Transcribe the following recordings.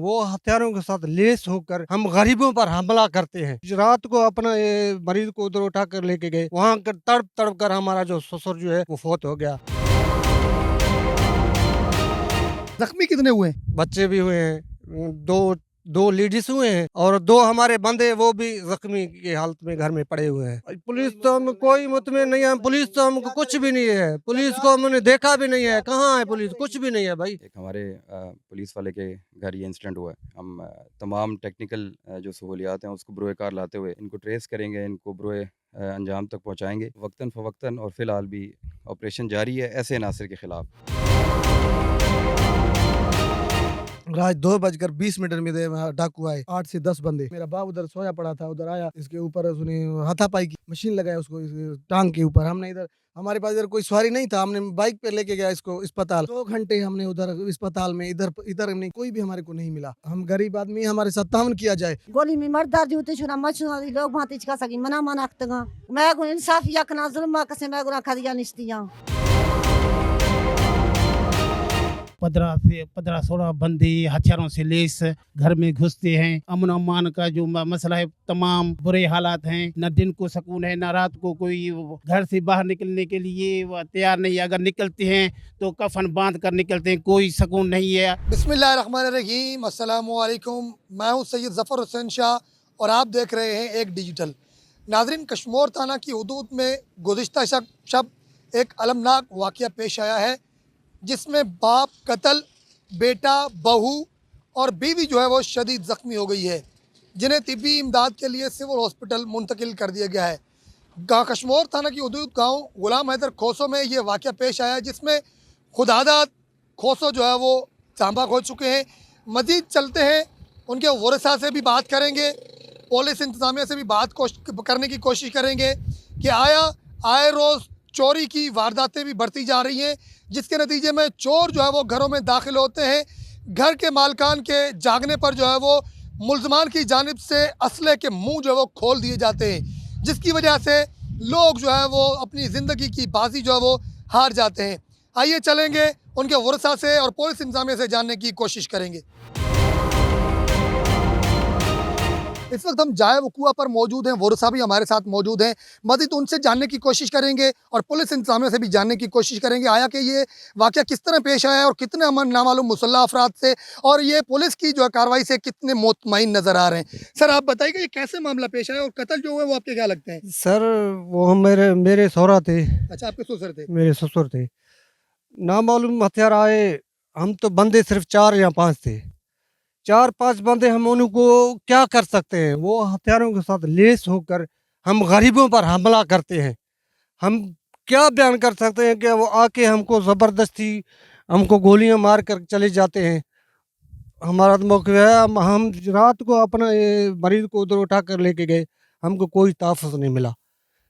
वो हथियारों के साथ लेस होकर हम गरीबों पर हमला करते हैं। रात को अपना ये मरीज को उधर उठा कर लेके गए, वहाँ तड़प तड़प कर हमारा जो ससुर जो है वो फौत हो गया। जख्मी कितने हुए हैं? बच्चे भी हुए हैं, दो दो लेडीज हुए हैं और दो हमारे बंदे वो भी जख्मी की हालत में घर में पड़े हुए हैं। पुलिस तो हम कोई मुतमिन नहीं है, पुलिस तो हमको कुछ भी नहीं है, पुलिस को हमने देखा भी नहीं है, कहाँ है पुलिस, कुछ भी नहीं है भाई। एक हमारे पुलिस वाले के घर ये इंसिडेंट हुआ है। हम तमाम टेक्निकल जो सहूलियात हैं उसको बरोए कार लाते हुए इनको ट्रेस करेंगे, इनको बरोए अंजाम तक पहुँचाएँगे वक्तन फ़वक्तन, और फ़िलहाल भी ऑपरेशन जारी है ऐसे नासिर के ख़िलाफ़। रात 2:20 में डाकू आए, 8 से 10 बंदे। मेरा बाप उधर सोया पड़ा था, उधर आया, इसके ऊपर उसने हाथापाई की, मशीन लगाया उसको इस टांग के ऊपर। हमने इधर, हमारे पास इधर कोई सवारी नहीं था, हमने बाइक पे लेके गया इसको अस्पताल। 2 घंटे हमने उधर अस्पताल में, इधर इधर नहीं, कोई भी हमारे को नहीं मिला। हम गरीब आदमी, हमारे साथ ताउन किया जाए। गोली में मर्दा जूते छुरा मछुआ लोग भांति का सकी मना मना तगा मैं को इंसाफ यकना जुल्म कसे मैं गुना खदिया निस्तिया 15-16 बंदे हथियारों से लेस घर में घुसते हैं। अमन अमान का जो मसला है, तमाम बुरे हालात हैं, न दिन को सुकून है, न रात को कोई घर से बाहर निकलने के लिए तैयार नहीं है। अगर निकलते हैं तो कफन बांध कर निकलते हैं, कोई सुकून नहीं है। बिस्मिल्लाहिर्रहमानिर्रहीम, अस्सलाम वालेकुम। मैं हूँ सैयद ज़फ़र हुसैन शाह और आप देख रहे हैं एक डिजिटल। नाज़रीन, कश्मोर थाना की हदूद में गुज़िश्ता शब एक अलमनाक वाक़या पेश आया है, जिसमें बाप कत्ल, बेटा, बहू और बीवी जो है वो शदीद ज़ख्मी हो गई है, जिन्हें तिब्बी इमदाद के लिए सिविल हॉस्पिटल मुंतकिल कर दिया गया है। कश्मोर थाना की हदूद गांव गुलाम हैदर खोसो में ये वाक़या पेश आया, जिसमें खुदादाद खोसो जो है वो सांबा खो चुके हैं। मज़ीद चलते हैं, उनके वरसा से भी बात करेंगे, पुलिस इंतज़ामिया से भी बात करने की कोशिश करेंगे कि आए रोज़ चोरी की वारदातें भी बढ़ती जा रही हैं, जिसके नतीजे में चोर जो है वो घरों में दाखिल होते हैं। घर के मालकान के जागने पर जो है वो मुल्ज़मान की जानिब से असले के मुंह जो है वो खोल दिए जाते हैं, जिसकी वजह से लोग जो है वो अपनी ज़िंदगी की बाजी जो है वो हार जाते हैं। आइए चलेंगे, उनके वरसा से और पुलिस इंतज़ामिया से जानने की कोशिश करेंगे। इस वक्त हम जाए वकूआ पर मौजूद हैं, वरसा भी हमारे साथ मौजूद हैं। मज़ीद उनसे जानने की कोशिश करेंगे और पुलिस इंतज़ामिया से भी जानने की कोशिश करेंगे आया कि ये वाक़या किस तरह पेश आया और कितने अमन नामालूम मुसल्लह अफराद से और ये पुलिस की जो है कार्रवाई से कितने मुतमईन नज़र आ रहे हैं। सर, आप बताइए ये कैसे मामला पेश आया और कत्ल जो हुए वो आपके क्या लगते हैं? सर वो मेरे सहुरा थे। अच्छा, आपके ससुर थे? मेरे ससुर थे। नामालूम हथियार आए, हम तो बंदे सिर्फ 4 या 5 थे। 4-5 बंदे, हम उनको क्या कर सकते हैं? वो हथियारों के साथ लेस होकर हम गरीबों पर हमला करते हैं। हम क्या बयान कर सकते हैं कि वो आके हमको ज़बरदस्ती हमको गोलियां मार कर चले जाते हैं। हमारा तो मौक़िफ़ है, हम रात को अपना ये मरीज़ को उधर उठा कर लेके गए, हमको कोई तहफ़्फ़ुज़ नहीं मिला।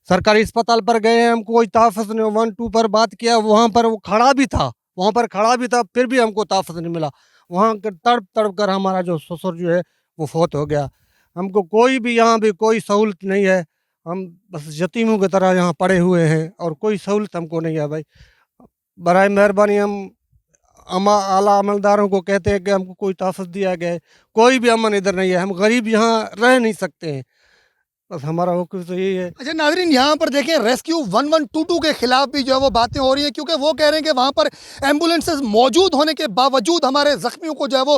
सरकारी अस्पताल पर गए हैं, हमको कोई तहफ़्फ़ुज़ नहीं, 1-2 पर बात किया, वहाँ पर वो खड़ा भी था, फिर भी हमको तहफ़्फ़ुज़ नहीं मिला। वहाँ के तड़प तड़प कर हमारा जो ससुर जो है वो फौत हो गया। हमको कोई भी यहाँ भी कोई सहूलत नहीं है, हम बस यतीमों की तरह यहाँ पड़े हुए हैं और कोई सहूलत हमको नहीं है भाई। बराए मेहरबानी हम आला अमलदारों को कहते हैं कि हमको कोई तहफ़्फ़ुज़ दिया गया है, कोई भी अमन इधर नहीं है, हम गरीब यहाँ रह नहीं सकते हैं। बस हमारा हुक्म तो यही है। अच्छा नाज़रीन, यहाँ पर देखें रेस्क्यू 1122 के खिलाफ भी जो है वो बातें हो रही हैं, क्योंकि वो कह रहे हैं कि वहाँ पर एम्बुलेंसेस मौजूद होने के बावजूद हमारे ज़ख्मियों को जो है वो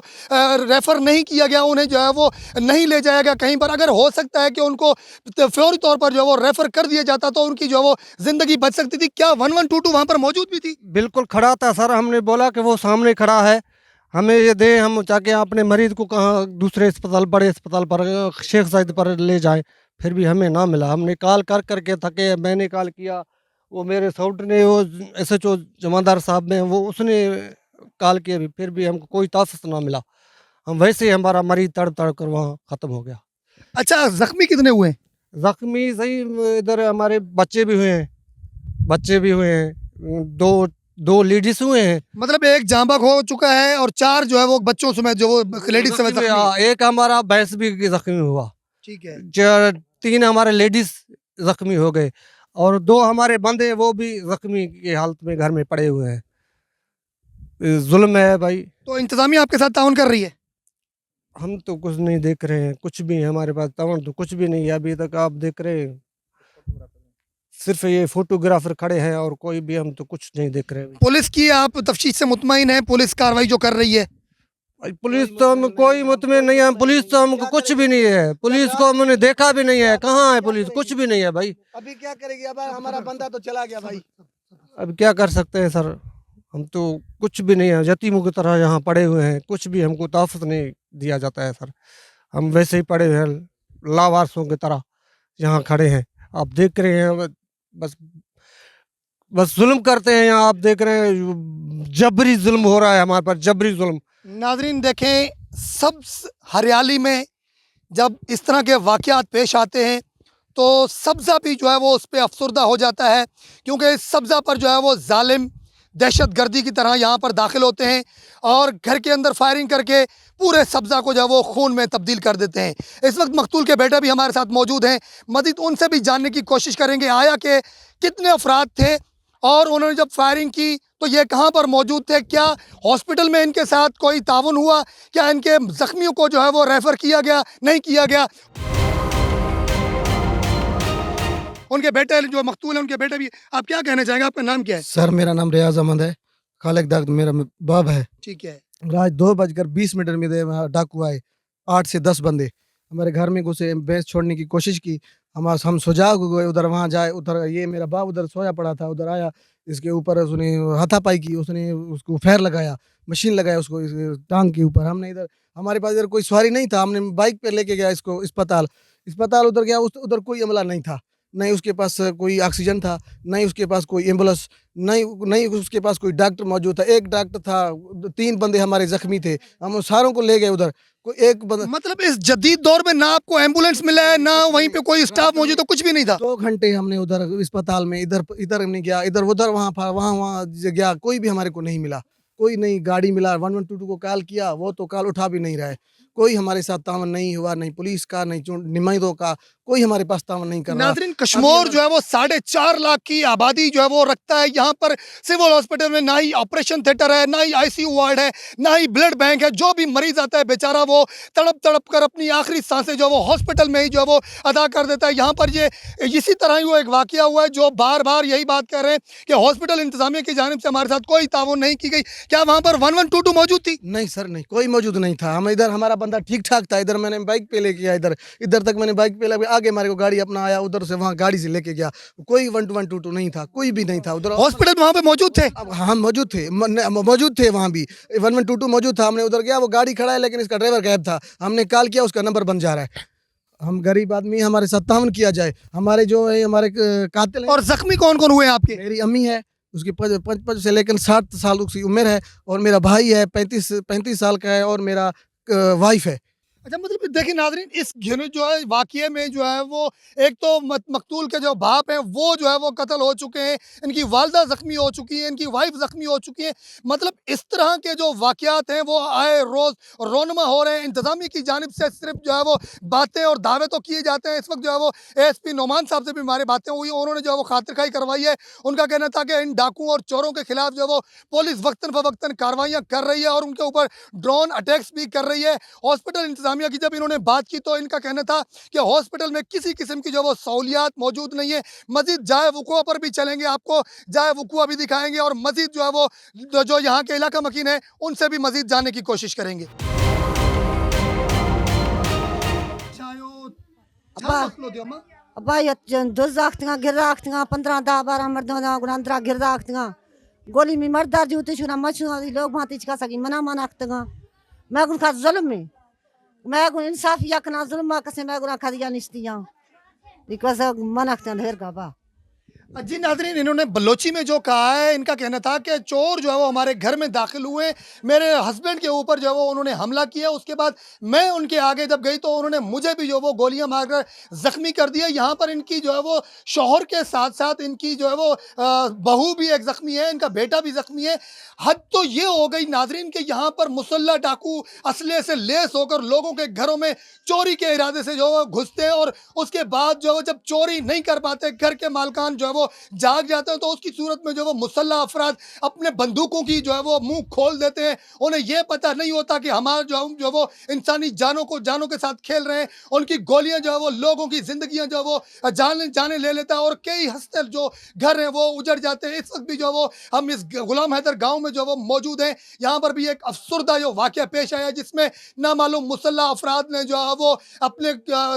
रेफ़र नहीं किया गया, उन्हें जो है वो नहीं ले जाया गया कहीं पर। अगर हो सकता है कि उनको फौरी तौर पर जो है वो रेफ़र कर दिया जाता तो उनकी जो है वो ज़िंदगी बच सकती थी। क्या 1122 वहाँ पर मौजूद भी थी? बिल्कुल खड़ा था सर, हमने बोला कि वो सामने खड़ा है, हमें ये दें, हम जाके अपने मरीज़ को कहाँ दूसरे अस्पताल, बड़े अस्पताल पर, शेख ज़ायद पर ले जाएँ, फिर भी हमें ना मिला। हमने कॉल कर के थके, मैंने कॉल किया, वो मेरे साउट ने, वो SHO जमादार साहब में, वो उसने कॉल किया, भी फिर भी हमको कोई तहफ़्फ़ुज़ ना मिला। हम वैसे ही, हमारा मरीज़ तड़प तड़प कर वहाँ ख़त्म हो गया। अच्छा, ज़ख्मी कितने हुए हैं? ज़ख्मी सही, इधर हमारे बच्चे भी हुए हैं, दो लेडीज़ हुए हैं। मतलब एक जांबा हो चुका है और 4 जो है वो बच्चों समेत जो वो लेडीज समेत ज़ख्मी। हाँ, एक हमारा भैंस भी ज़ख्मी हुआ। ठीक है। 3 हमारे लेडीज़ ज़ख्मी हो गए और 2 हमारे बंदे वो भी ज़ख्मी की हालत में घर में पड़े हुए हैं। जुल्म है भाई। तो इंतज़ामिया आपके साथ ताउन कर रही है? हम तो कुछ नहीं देख रहे हैं, कुछ भी हमारे पास तमाम तो कुछ भी नहीं है अभी तक। आप देख रहे हैं सिर्फ ये फोटोग्राफर खड़े हैं और कोई भी हम तो कुछ नहीं देख रहे हैं। पुलिस की आप तफ्तीश से मुतमईन हैं, पुलिस कार्रवाई जो कर रही है? भाई पुलिस तो हम कोई मुतमिन नहीं है, पुलिस तो हमको कुछ भी नहीं है, पुलिस को हमने देखा भी नहीं है, कहाँ है पुलिस, कुछ भी नहीं है भाई। अभी क्या करेगी? अब हमारा बंदा तो चला गया भाई। अब क्या कर सकते हैं सर, हम तो कुछ भी नहीं है, यतीमों की तरह यहाँ पड़े हुए हैं, कुछ भी हमको तोहफत नहीं दिया जाता है सर। हम वैसे ही पड़े हुए हैं लावारसों की तरह यहाँ खड़े हैं। आप देख रहे हैं बस बस जुल्म करते हैं यहाँ, आप देख रहे हैं जबरी जुल्म हो रहा है हमारे पर, जबरी जुल्म। नाजरीन देखें, सब हरियाली में जब इस तरह के वाक़यात पेश आते हैं तो सब्ज़ा भी जो है वो उस पर अफसरदा हो जाता है, क्योंकि इस सब्ज़ा पर जो है वो जालिम दहशतगर्दी की तरह यहाँ पर दाखिल होते हैं और घर के अंदर फायरिंग करके पूरे सब्ज़ा को जो है वो खून में तब्दील कर देते हैं। इस वक्त मकतूल के बेटा भी हमारे साथ मौजूद हैं, मज़ीद उनसे भी जानने की कोशिश करेंगे आया कि कितने अफराद थे और उन्होंने जब फायरिंग की तो ये कहाँ पर मौजूद थे, क्या हॉस्पिटल में इनके साथ कोई ताउन हुआ, क्या इनके ज़ख्मियों को जो है वो रेफ़र किया गया, नहीं किया गया। उनके बेटे जो मकतूल हैं, उनके बेटे भी, आप क्या कहना चाहेंगे? आपका नाम क्या है? सर मेरा नाम रियाज अहमद है, खालिक दाग मेरा बाब है। ठीक है। रात 2:20 में डाकू आए, 8 से 10 बंदे हमारे घर में घुसे, भैंस छोड़ने की कोशिश की। हम सुजाग हो गए, उधर वहाँ जाए, उधर ये मेरा बाप उधर सोया पड़ा था, उधर आया, इसके ऊपर उसने हाथापाई की, उसने उसको फैर लगाया, मशीन लगाया उसको इस टांग के ऊपर। हमने इधर, हमारे पास इधर कोई सवारी नहीं था, हमने बाइक पे लेके गया इसको अस्पताल उधर गया, उधर कोई अमला नहीं था, नहीं उसके पास कोई ऑक्सीजन था, नहीं उसके पास कोई एम्बुलेंस, नहीं उसके पास कोई डॉक्टर मौजूद था। एक डॉक्टर था, 3 बंदे हमारे जख्मी थे, हम उन सारों को ले गए उधर। कोई एक बंदा, मतलब इस जदीद दौर में ना आपको एम्बुलेंस मिला है, ना वहीं पे कोई स्टाफ मौजूद, तो कुछ भी नहीं था। 2 घंटे हमने उधर अस्पताल में इधर नहीं गया, इधर उधर वहाँ गया, कोई भी हमारे को नहीं मिला, कोई नहीं गाड़ी मिला। 1122 को कॉल किया, वो तो कॉल उठा भी नहीं रहे। कोई हमारे साथ तावन नहीं हुआ, नहीं पुलिस का, नहीं नुमाइंदों का, कोई हमारे पास तावन नहीं कर रहा। नाज़रीन, कश्मीर जो है वो 4.5 लाख की आबादी जो है वो रखता है। यहाँ पर सिविल हॉस्पिटल में ना ही ऑपरेशन थिएटर है, ना ही ICU वार्ड है, ना ही ब्लड बैंक है। जो भी मरीज आता है बेचारा वो तड़प कर अपनी आखिरी सांसें जो है वो हॉस्पिटल में ही जो है वो अदा कर देता है। यहाँ पर ये इसी तरह ही वो एक वाकया हुआ है, जो बार बार यही बात कर रहे हैं कि हॉस्पिटल इंतजामिया की जानिब से हमारे साथ कोई ताउन नहीं की गई। क्या वहाँ पर 1122 मौजूद थी? नहीं सर, नहीं, कोई मौजूद नहीं था। हम इधर, हमारा बंदा ठीक ठाक था, इधर मैंने बाइक पे लेके गया, इधर तक मैंने बाइक पे लेके, आगे हमारे को गाड़ी अपना आया, उधर से वहाँ गाड़ी से लेके गया। कोई 1122 नहीं था, कोई भी नहीं था उधर। हॉस्पिटल वहाँ पे मौजूद थे? अब हम मौजूद थे वहाँ भी, 112 मौजूद था। हमने उधर गया, वो गाड़ी खड़ा है लेकिन इसका ड्राइवर गायब था। हमने कॉल किया, उसका नंबर बंद जा रहा है। हम गरीब आदमी, हमारे साथ ताउन किया जाए। हमारे जो है, हमारे कातिल हैं। और जख्मी कौन कौन हुए हैं आपके? मेरी अम्मी है, उसकी 55 से लेकर 60 साल उसकी उम्र है, और मेरा भाई है 35 साल का है, और मेरा वाइफ है। अच्छा, मतलब देखिए नाज़रीन, इस घिन जो है वाक़ये में जो है वो एक तो मकतूल के जो बाप हैं वो जो है वो कत्ल हो चुके हैं, इनकी वालदा ज़ख्मी हो चुकी हैं, इनकी वाइफ ज़ख्मी हो चुकी है। मतलब इस तरह के जो वाक़यात हैं वो आए रोज़ रोनमा हो रहे हैं। इंतज़ामिया की जानिब से सिर्फ जो है वो बातें और दावे तो किए जाते हैं। इस वक्त जो है वो ASP नोमान साहब से भी हमारी बातें हुई, उन्होंने जो है वो खातिरखाई करवाई है। उनका कहना था कि इन डाकुओं और चोरों के खिलाफ जो है वो पुलिस वक्तन फ़वक्तन कार्रवाइयाँ कर रही है और उनके ऊपर ड्रोन अटैक्स भी कर रही है। हॉस्पिटल इंतज़ामिया की जब इन्होंने बात की तो इनका कहना था कि हॉस्पिटल में किसी किस्म की जो वो सहूलियात मौजूद नहीं है। मज़ीद जाए वक़ुआ पर भी चलेंगे, आपको जाए वक़ुआ भी दिखाएंगे और मज़ीद जो है वो जो यहाँ के इलाका मकीन है उनसे भी मज़ीद जानने की कोशिश करेंगे। अब्बा ये दुज आखतियां गिर आखतियां 15 10 12 मर्दों दा गुनांदरा गिर आखतियां गोली में मर्दार जूते छुना मछुआ लोग भांति का सकी मना मन आखतियां मैं गुन का जुल्म में मैं गुन इंसाफ या कना जुल्म का से मैं गुना खदिया निस्तियां बिकॉज़ मन आखतियां ढेर का बा। जी नाज़रीन, इन्होंने बलोची में जो कहा है, इनका कहना था कि चोर जो है वो हमारे घर में दाखिल हुए, मेरे हस्बैंड के ऊपर जो है वो उन्होंने हमला किया। उसके बाद मैं उनके आगे जब गई तो उन्होंने मुझे भी जो वो गोलियां मारकर ज़ख्मी कर दिया। यहाँ पर इनकी जो है वो शौहर के साथ साथ इनकी जो है वो बहू भी एक ज़ख्मी है, इनका बेटा भी ज़ख्मी है। हद तो ये हो गई नाज़रीन कि यहाँ पर मुसल्ला डाकू असले से लेस होकर लोगों के घरों में चोरी के इरादे से जो घुसते हैं और उसके बाद जो जब चोरी नहीं कर पाते, घर के मालकान जो है वो जाग जाते हैं तो उसकी सूरत में जो वो मुसल्ला अफराद अपने बंदूकों की जो है वो मुंह खोल देते हैं। उन्हें ये पता नहीं होता कि हमारा जो वो इंसानी जानों के साथ खेल रहे हैं। उनकी गोलियां जो है वो लोगों की जिंदगियां जो है वो जाने ले लेता है और कई हस्ते जो घर हैं वो उजड़ जाते हैं। इस वक्त भी जो वो हम इस गुलाम हैदर गांव में जो वो मौजूद हैं, यहाँ पर भी एक अफसरदा जो वाकया पेश आया जिसमें नामालूम मुसल्ला अफराद ने जो है वो अपने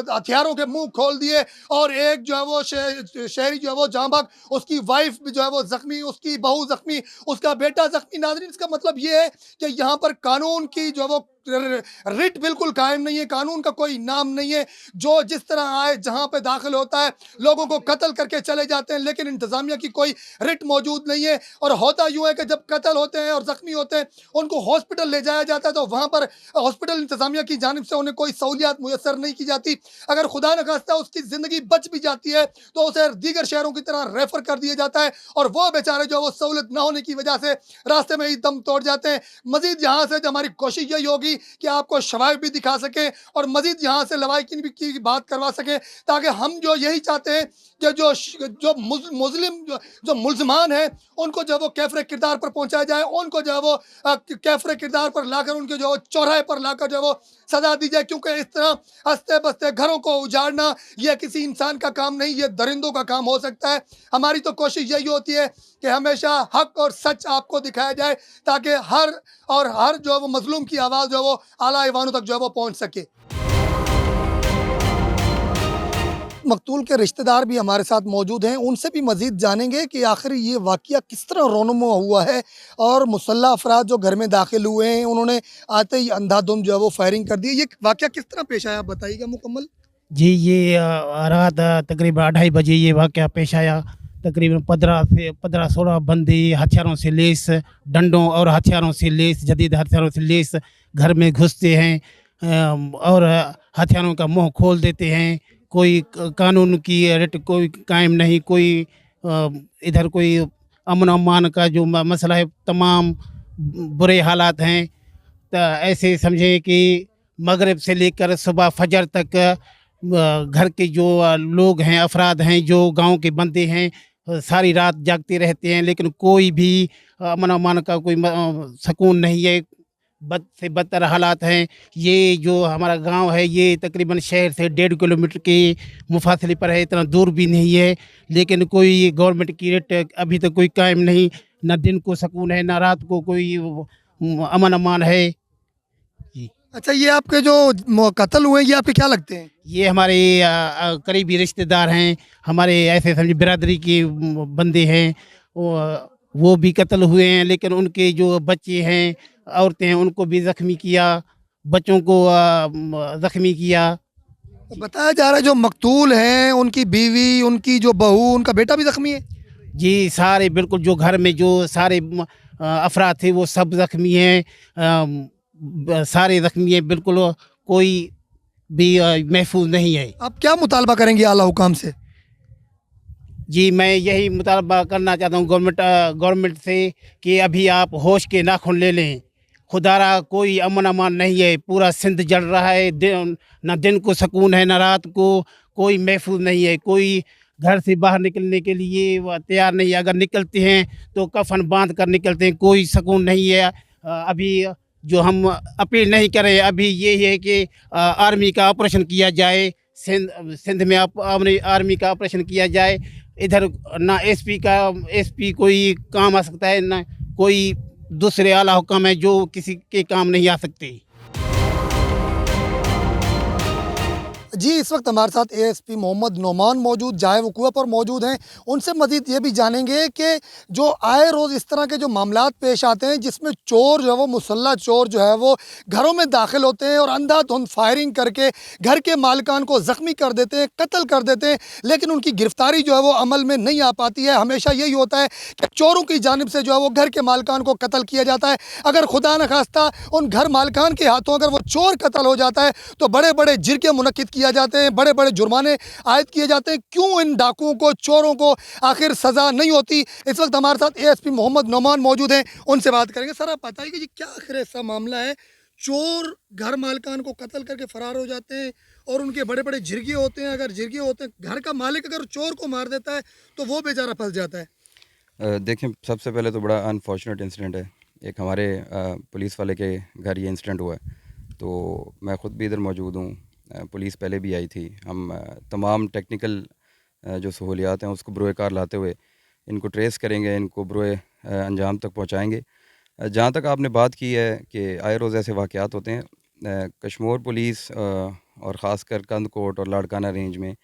हथियारों के मुंह खोल दिए और एक जो है वो शहरी जो है वो जांबाग, उसकी वाइफ भी जो है वो जख्मी, उसकी बहू जख्मी, उसका बेटा जख्मी। नाज़रीन, इसका मतलब ये है कि यहाँ पर कानून की जो है वो रिट बिल्कुल कायम नहीं है, कानून का कोई नाम नहीं है। जो जिस तरह आए जहां पे दाखिल होता है लोगों को कत्ल करके चले जाते हैं, लेकिन इंतजामिया की कोई रिट मौजूद नहीं है। और होता यूं है कि जब कत्ल होते हैं और जख्मी होते हैं उनको हॉस्पिटल ले जाया जाता है तो वहां पर हॉस्पिटल इंतजामिया की जानिब से उन्हें कोई सहूलियात मुयसर नहीं की जाती। अगर खुदा न खास्ता उसकी ज़िंदगी बच भी जाती है तो उसे दीगर शहरों की तरह रेफर कर दिया जाता है और वो बेचारे जो वो सहूलत ना होने की वजह से रास्ते में ही दम तोड़ जाते हैं। मजीद यहाँ से हमारी कोशिश यही होगी कि आपको शवाइब भी दिखा सकें और मजीद यहाँ से लवाकिन भी की बात करवा सकें, ताकि हम जो यही चाहते हैं कि जो मुस्लिम जो मुल्ज़मान हैं उनको जो वो कैफरे किरदार पर पहुँचाया जाए, उनको जो है वो कैफरे किरदार पर लाकर उनके जो चौराहे पर लाकर जो वो सजा दी जाए। क्योंकि इस तरह हंसते बसते घरों को उजाड़ना यह किसी इंसान का काम नहीं, ये दरिंदों का काम हो सकता है। हमारी तो कोशिश यही होती है कि हमेशा हक और सच आपको दिखाया जाए ताकि हर जो है वो मजलूम की आवाज़ जो है वो आला ईवानों तक जो है वो पहुँच सके। मकतूल के रिश्तेदार भी हमारे साथ मौजूद हैं, उनसे भी मज़ीद जानेंगे कि आखिर ये वाक़या किस तरह रोनुमा हुआ है और मुसल्ला अफराद जो घर में दाखिल हुए हैं उन्होंने आते ही अंधाधुंध जो है वो फायरिंग कर दी। ये वाक़या किस तरह पेश आया, बताइएगा मुकम्मल। जी, ये रात तकरीबन 2:30 बजे ये वाक़या पेश आया। तकरीबन 15-16 बंदे हथियारों से लैस, डंडों और हथियारों से लैस, जदीद हथियारों से लैस घर में घुसते हैं और हथियारों का मुंह खोल देते हैं। कोई कानून की रिट कोई कायम नहीं, कोई इधर कोई अमन अमान का जो मसला है, तमाम बुरे हालात हैं। तो ऐसे समझें कि मगरिब से लेकर सुबह फजर तक घर के जो लोग हैं, अफराद हैं, जो गांव के बंदे हैं, सारी रात जागते रहते हैं, लेकिन कोई भी अमन अमान का कोई सुकून नहीं है। बद से बदतर हालात हैं। ये जो हमारा गांव है ये तकरीबन शहर से 1.5 किलोमीटर के मुफासले पर है, इतना दूर भी नहीं है, लेकिन कोई गवर्नमेंट की रेट अभी तक कोई कायम नहीं। ना दिन को सुकून है, ना रात को कोई अमन अमान है। अच्छा, ये आपके जो कत्ल हुए ये आपके क्या लगते हैं? ये हमारे करीबी रिश्तेदार हैं, हमारे ऐसे समझे बिरादरी के बंदे हैं। वो भी कत्ल हुए हैं, लेकिन उनके जो बच्चे हैं, औरतें हैं, उनको भी ज़ख्मी किया, बच्चों को ज़ख्मी किया। बताया जा रहा है जो मकतूल हैं उनकी बीवी, उनकी जो बहू, उनका बेटा भी ज़ख्मी है। जी, सारे बिल्कुल जो घर में जो सारे अफराद थे वो सब ज़ख्मी हैं, सारे ज़ख्मी हैं, बिल्कुल कोई भी महफूज नहीं है। आप क्या मुतालबा करेंगे आला हुकाम से? जी, मैं यही मुतालबा करना चाहता हूँ गवर्नमेंट से कि अभी आप होश के नाखून ले लें। खुदारा कोई अमन अमान नहीं है, पूरा सिंध जल रहा है, ना दिन को सुकून है, ना रात को कोई महफूज नहीं है। कोई घर से बाहर निकलने के लिए वो तैयार नहीं है, अगर निकलते हैं तो कफन बांध कर निकलते हैं, कोई सुकून नहीं है। अभी जो हम अपील नहीं करें, अभी ये है कि आर्मी का ऑपरेशन किया जाए, सिंध में आर्मी का ऑपरेशन किया जाए। इधर ना एसपी कोई काम आ सकता है, ना कोई दूसरे आला हुक्म है जो किसी के काम नहीं आ सकते। जी, इस वक्त हमारे साथ एएसपी मोहम्मद नोमान मौजूद जाए वकूआ पर मौजूद हैं। उनसे मज़ीद ये भी जानेंगे कि जो आए रोज़ इस तरह के जो मामलात पेश आते हैं जिसमें चोर जो है वो मुसल्ला चोर जो है वो घरों में दाखिल होते हैं और अंधाधुंध फायरिंग करके घर के मालिकान को ज़ख्मी कर देते हैं, कत्ल कर देते हैं, लेकिन उनकी गिरफ्तारी जो है वो अमल में नहीं आ पाती है। हमेशा यही होता है कि चोरों की जानिब से जो है वो घर के मालिकान को कत्ल किया जाता है। अगर खुदा न खास्ता उन घर मालिकान के हाथों अगर वो चोर कत्ल हो जाता है तो बड़े बड़े जिरके मुनक्किद किया जाते हैं, बड़े बड़े जुर्माने आयद किए जाते हैं। क्यों इन डाकुओं को, चोरों को आखिर सज़ा नहीं होती? इस वक्त हमारे साथ एएसपी मोहम्मद नोमान मौजूद हैं, उनसे बात करेंगे। सर, आप बताइए कि क्या आखिर ऐसा मामला है, चोर घर मालकान को कत्ल करके फरार हो जाते हैं और उनके बड़े बड़े झिरगे होते हैं। अगर झिरगे होते हैं, घर का मालिक अगर चोर को मार देता है तो वो बेचारा फंस जाता है। देखें, सबसे पहले तो बड़ा अनफॉर्चुनेट इंसिडेंट है। एक हमारे पुलिस वाले के घर ये इंसिडेंट हुआ है, तो मैं ख़ुद भी इधर मौजूद हूँ। पुलिस पहले भी आई थी। हम तमाम टेक्निकल जो सहूलियात हैं उसको बरोए कार लाते हुए इनको ट्रेस करेंगे, इनको बरोए अंजाम तक पहुँचाएँगे। जहाँ तक आपने बात की है कि आए रोज़ ऐसे वाक़यात होते हैं, कश्मीर पुलिस और ख़ासकर कंदकोट और लाड़काना रेंज में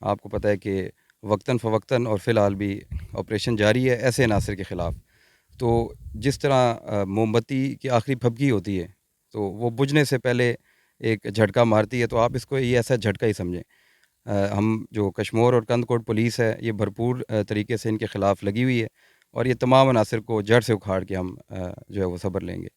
आपको पता है कि वक्तन फ़वक्तन और फ़िलहाल भी ऑपरेशन जारी है ऐसे अनासर के ख़िलाफ़। तो जिस तरह मोमबत्ती की आखिरी फबकी होती है तो वो बुझने से पहले एक झटका मारती है, तो आप इसको ये ऐसा झटका ही समझें। हम जो कश्मीर और कंदकोट पुलिस है ये भरपूर तरीके से इनके ख़िलाफ़ लगी हुई है और ये तमाम अनासर को जड़ से उखाड़ के हम जो है वो सब्र लेंगे।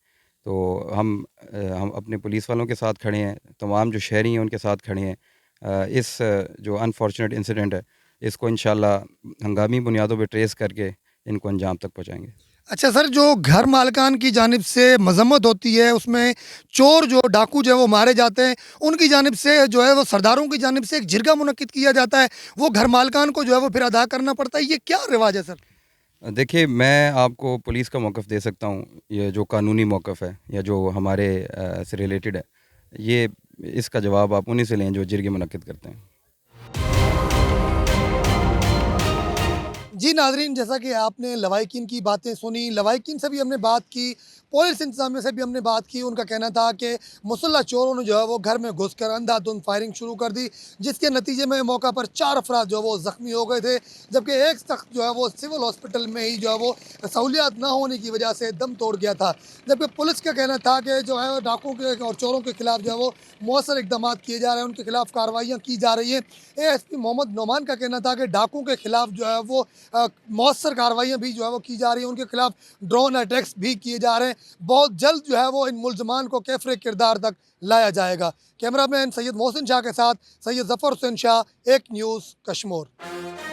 तो हम अपने पुलिस वालों के साथ खड़े हैं, तमाम जो शहरी हैं उनके साथ खड़े हैं। इस जो अनफॉर्चुनेट इंसिडेंट है इसको इंशाल्लाह हंगामी बुनियादों पे ट्रेस करके इनको अंजाम तक पहुँचाएँगे। अच्छा सर, जो घर मालकान की जानिब से मजम्मत होती है उसमें चोर जो डाकू जो है वो मारे जाते हैं, उनकी जानिब से जो है वो सरदारों की जानिब से एक जिरगा मुनक्किद किया जाता है, वो घर मालकान को जो है वो फिर अदा करना पड़ता है। ये क्या रिवाज है सर? देखिए, मैं आपको पुलिस का मौक़िफ़ दे सकता हूँ, ये जो कानूनी मौक़िफ़ है या जो हमारे से रिलेटेड है, ये इसका जवाब आप उन्हीं से लें जो जिरगे मुनक्किद करते हैं। जी नाज़रीन, जैसा कि आपने लवाहिकीन की बातें सुनी, लवाहिकीन से भी हमने बात की, पुलिस इंतज़ामिया से भी हमने बात की। उनका कहना था कि मुसल्लह चोरों ने जो है वो घर में घुसकर अंधाधुंध फायरिंग शुरू कर दी, जिसके नतीजे में मौका पर 4 अफराद जो है वो ज़ख्मी हो गए थे, जबकि एक शख्स जो है वो सिविल हॉस्पिटल में ही जो है वो सहूलियात ना होने की वजह से दम तोड़ गया था। जबकि पुलिस का कहना था कि जो है डाकुओं के और चोरों के खिलाफ जो है वो मौसर इकदाम किए जा रहे हैं, उनके खिलाफ कार्रवाइयाँ की जा रही हैं। ASP मोहम्मद नोमान का कहना था कि डाकुओं के खिलाफ जो है वो मौसर कार्रवाइयाँ भी जो है वो की जा रही हैं, उनके खिलाफ ड्रोन अटैक्स भी किए जा रहे हैं। बहुत जल्द जो है वो इन मुल्ज़मान को कैफ़रे किरदार तक लाया जाएगा। कैमरामैन सैयद मोहसिन शाह के साथ सैयद ज़फ़र हुसैन शाह, एक न्यूज़ कश्मीर।